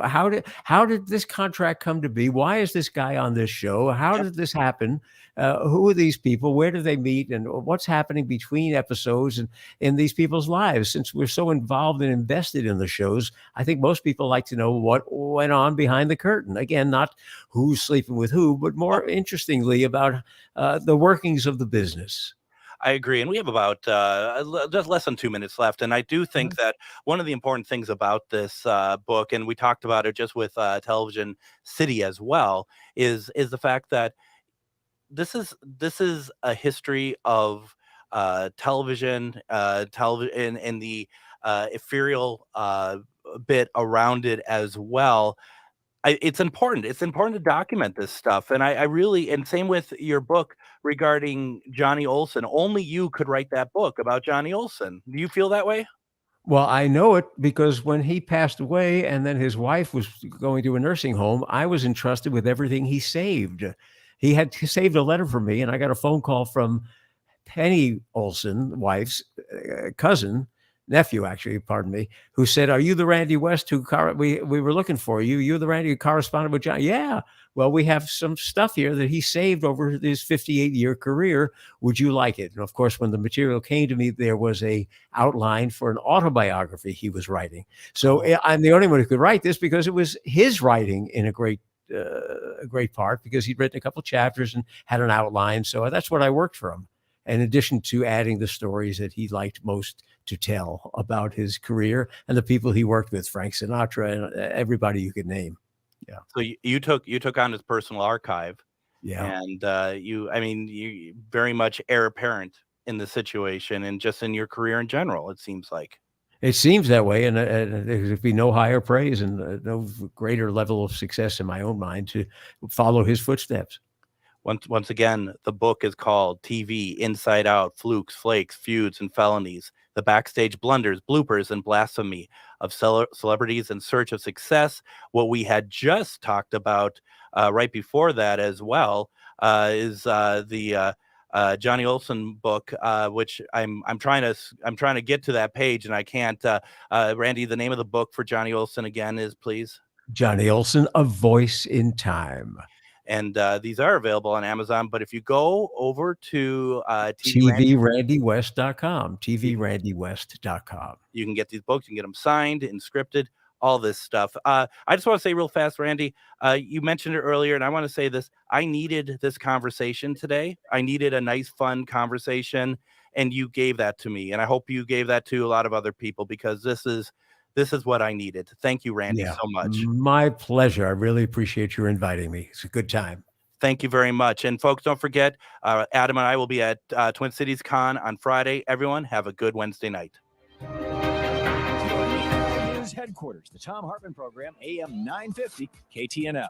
how did this contract come to be? Why is this guy on this show? How did this happen? Who are these people? Where do they meet? And what's happening between episodes and in these people's lives? Since we're so involved and invested in the shows, I think most people like to know what went on behind the curtain. Again, not who's sleeping with who, but more interestingly about the workings of the business. I agree. And we have about just less than 2 minutes left. And I do think that one of the important things about this book, and we talked about it just with Television City as well, is the fact that this is a history of television and the ethereal bit around it as well. It's important. It's important to document this stuff. And I really, and same with your book regarding Johnny Olson. Only you could write that book about Johnny Olson. Do you feel that way? Well, I know it because when he passed away and then his wife was going to a nursing home, I was entrusted with everything he saved. He had saved a letter for me, and I got a phone call from Penny Olson, wife's nephew, actually, pardon me, who said, "Are you the Randy West who we were looking for you? You're the Randy who corresponded with John." Yeah. Well, we have some stuff here that he saved over his 58-year career. Would you like it? And of course, when the material came to me, there was a outline for an autobiography he was writing. So I'm the only one who could write this because it was his writing in a great part because he'd written a couple chapters and had an outline. So that's what I worked for him. In addition to adding the stories that he liked most to tell about his career and the people he worked with, Frank Sinatra and everybody you could name. Yeah. So you took on his personal archive. Yeah. And you very much heir apparent in the situation and just in your career in general, it seems like. It seems that way, and there'd be no higher praise and no greater level of success in my own mind to follow his footsteps. Once again, the book is called TV Inside Out, Flukes, Flakes, Feuds, and Felonies, the backstage blunders, bloopers, and blasphemy of celebrities in search of success. What we had just talked about right before that as well is the Johnny Olson book, which I'm trying to get to that page and I can't. Randy, the name of the book for Johnny Olson again is, please? Johnny Olson, A Voice in Time. And these are available on Amazon. But if you go over to TVRandyWest.com, TVRandyWest.com, you can get these books. You can get them signed and scripted, all this stuff. I just want to say real fast, Randy, you mentioned it earlier, and I want to say this. I needed this conversation today. I needed a nice, fun conversation, and you gave that to me. And I hope you gave that to a lot of other people because this is what I needed. Thank you, Randy, so much. My pleasure. I really appreciate your inviting me. It's a good time. Thank you very much. And folks, don't forget, Adam and I will be at Twin Cities Con on Friday. Everyone, have a good Wednesday night. News headquarters, the Tom Hartman Program, AM 950, KTNF.